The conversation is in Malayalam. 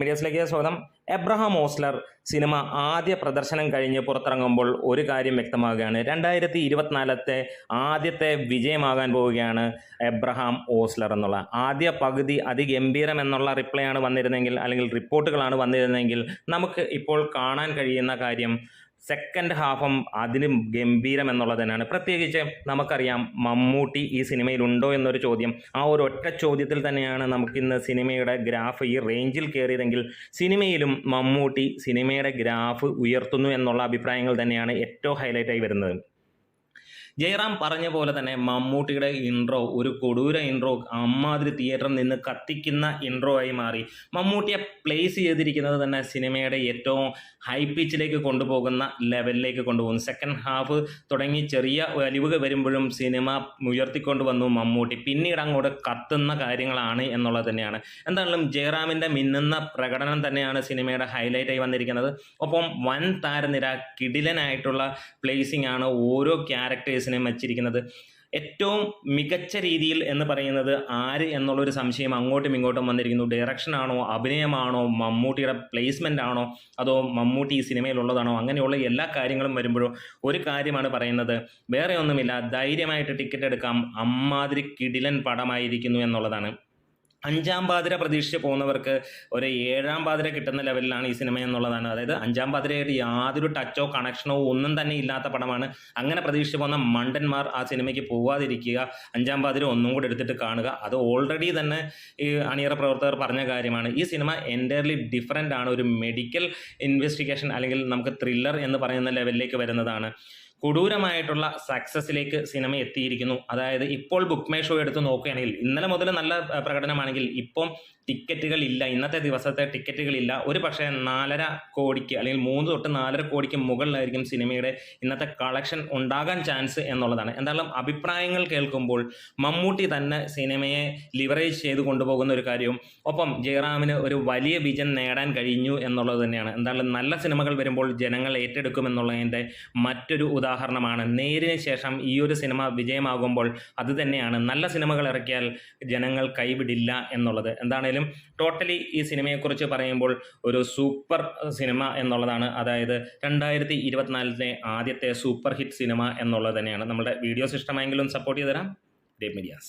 മീഡിയസിലേക്ക് സ്വാഗതം. എബ്രഹാം ഓസ്ലർ സിനിമ ആദ്യ പ്രദർശനം കഴിഞ്ഞ് പുറത്തിറങ്ങുമ്പോൾ ഒരു കാര്യം വ്യക്തമാവുകയാണ്. 2024 ആദ്യത്തെ വിജയമാകാൻ പോവുകയാണ് എബ്രഹാം ഓസ്ലർ എന്നുള്ള. ആദ്യ പകുതി അതിഗംഭീരം എന്നുള്ള റിപ്ലൈ ആണ് വന്നിരുന്നെങ്കിൽ, അല്ലെങ്കിൽ റിപ്പോർട്ടുകളാണ് വന്നിരുന്നെങ്കിൽ, നമുക്ക് ഇപ്പോൾ കാണാൻ കഴിയുന്ന കാര്യം സെക്കൻഡ് ഹാഫും അതിലും ഗംഭീരം എന്നുള്ളത് തന്നെയാണ്. പ്രത്യേകിച്ച് നമുക്കറിയാം മമ്മൂട്ടി ഈ സിനിമയിലുണ്ടോ എന്നൊരു ചോദ്യം. ആ ഒരു ഒറ്റ ചോദ്യത്തിൽ തന്നെയാണ് നമുക്കിന്ന് സിനിമയുടെ ഗ്രാഫ് ഈ റേഞ്ചിൽ കയറിയതെങ്കിൽ സിനിമയിലും മമ്മൂട്ടി സിനിമയുടെ ഗ്രാഫ് ഉയർത്തുന്നു എന്നുള്ള അഭിപ്രായങ്ങൾ തന്നെയാണ് ഏറ്റവും ഹൈലൈറ്റായി വരുന്നത്. ജയറാം പറഞ്ഞ പോലെ തന്നെ മമ്മൂട്ടിയുടെ ഇൻട്രോ ഒരു കൊടൂര ഇൻട്രോ, അമ്മാതിരി തിയേറ്ററിൽ നിന്ന് കത്തിക്കുന്ന ഇൻട്രോ ആയി മാറി. മമ്മൂട്ടിയെ പ്ലേസ് ചെയ്തിരിക്കുന്നത് തന്നെ സിനിമയുടെ ഏറ്റവും ഹൈ പിച്ചിലേക്ക് കൊണ്ടുപോകുന്ന ലെവലിലേക്ക് കൊണ്ടുപോകുന്നു. സെക്കൻഡ് ഹാഫ് തുടങ്ങി ചെറിയ വലിവ് വരുമ്പോഴും സിനിമ ഉയർത്തിക്കൊണ്ട് വന്നു മമ്മൂട്ടി. പിന്നീട് അങ്ങോട്ട് കത്തുന്ന കാര്യങ്ങളാണ് എന്നുള്ളത് തന്നെയാണ്. എന്തായാലും ജയറാമിൻ്റെ മിന്നുന്ന പ്രകടനം തന്നെയാണ് സിനിമയുടെ ഹൈലൈറ്റായി വന്നിരിക്കുന്നത്. ഒപ്പം വൻ താരനിര, കിടിലനായിട്ടുള്ള പ്ലേസിംഗ് ആണ് ഓരോ ക്യാരക്ടേഴ്സിനെയും വച്ചിരിക്കുന്നത്. ഏറ്റവും മികച്ച രീതിയിൽ എന്ന് പറയുന്നത് ആര് എന്നുള്ളൊരു സംശയം അങ്ങോട്ടും ഇങ്ങോട്ടും വന്നിരിക്കുന്നു. ഡയറക്ഷനാണോ, അഭിനയമാണോ, മമ്മൂട്ടിയുടെ പ്ലേസ്മെൻ്റ് ആണോ, അതോ മമ്മൂട്ടി ഈ സിനിമയിലുള്ളതാണോ? അങ്ങനെയുള്ള എല്ലാ കാര്യങ്ങളും വരുമ്പോഴും ഒരു കാര്യമാണ് പറയുന്നത്, വേറെ ഒന്നുമില്ല, ധൈര്യമായിട്ട് ടിക്കറ്റ് എടുക്കാം, അമ്മാതിരി കിടിലൻ പടമായിരിക്കുന്നു എന്നുള്ളതാണ്. 5-ാം പാതിര പ്രതീക്ഷിച്ച് പോകുന്നവർക്ക് ഒരു 7-ാം പാതിര കിട്ടുന്ന ലെവലിലാണ് ഈ സിനിമ എന്നുള്ളതാണ്. അതായത് 5-ാം പാതിരയായിട്ട് യാതൊരു ടച്ചോ കണക്ഷനോ ഒന്നും തന്നെ ഇല്ലാത്ത പടമാണ്. അങ്ങനെ പ്രതീക്ഷിച്ച് പോകുന്ന മണ്ടന്മാർ ആ സിനിമയ്ക്ക് പോവാതിരിക്കുക, 5-ാം പാതിര ഒന്നും കൂടെ എടുത്തിട്ട് കാണുക. അത് ഓൾറെഡി തന്നെ ഈ അണിയറ പ്രവർത്തകർ പറഞ്ഞ കാര്യമാണ്. ഈ സിനിമ എൻറ്റയർലി ഡിഫറൻ്റ് ആണ്. ഒരു മെഡിക്കൽ ഇൻവെസ്റ്റിഗേഷൻ അല്ലെങ്കിൽ നമുക്ക് ത്രില്ലർ എന്ന് പറയുന്ന ലെവലിലേക്ക് വരുന്നതാണ്. കൊടൂരമായിട്ടുള്ള സക്സസ്സിലേക്ക് സിനിമ എത്തിയിരിക്കുന്നു. അതായത് ഇപ്പോൾ ബുക്ക് മൈ ഷോ എടുത്ത് നോക്കുകയാണെങ്കിൽ ഇന്നലെ മുതൽ നല്ല പ്രകടനമാണെങ്കിൽ ഇപ്പം ടിക്കറ്റുകളില്ല, ഇന്നത്തെ ദിവസത്തെ ടിക്കറ്റുകളില്ല. ഒരു പക്ഷേ 4.5 കോടിക്ക് അല്ലെങ്കിൽ 3 തൊട്ട് 4.5 കോടിക്ക് മുകളിലായിരിക്കും സിനിമയുടെ ഇന്നത്തെ കളക്ഷൻ ഉണ്ടാകാൻ ചാൻസ് എന്നുള്ളതാണ്. എന്തായാലും അഭിപ്രായങ്ങൾ കേൾക്കുമ്പോൾ മമ്മൂട്ടി തന്നെ സിനിമയെ ലിവറേജ് ചെയ്ത് കൊണ്ടുപോകുന്ന ഒരു കാര്യവും ഒപ്പം ജയറാമിന് ഒരു വലിയ വിജയം നേടാൻ കഴിഞ്ഞു എന്നുള്ളത് തന്നെയാണ്. എന്തായാലും നല്ല സിനിമകൾ വരുമ്പോൾ ജനങ്ങൾ ഏറ്റെടുക്കുമെന്നുള്ളതിൻ്റെ മറ്റൊരു ഉദാഹരണമാണ്. നേരിന് ശേഷം ഈ ഒരു സിനിമ വിജയമാകുമ്പോൾ അത് തന്നെയാണ്, നല്ല സിനിമകൾ ഇറക്കിയാൽ ജനങ്ങൾ കൈവിടില്ല എന്നുള്ളത്. എന്താണേലും ടോട്ടലി ഈ സിനിമയെക്കുറിച്ച് പറയുമ്പോൾ ഒരു സൂപ്പർ സിനിമ എന്നുള്ളതാണ്. അതായത് 2024 ആദ്യത്തെ സൂപ്പർ ഹിറ്റ് സിനിമ എന്നുള്ളത് തന്നെയാണ്. നമ്മുടെ വീഡിയോസ് ഇഷ്ടമായെങ്കിലും സപ്പോർട്ട് ചെയ്ത് തരാം. Dave medias.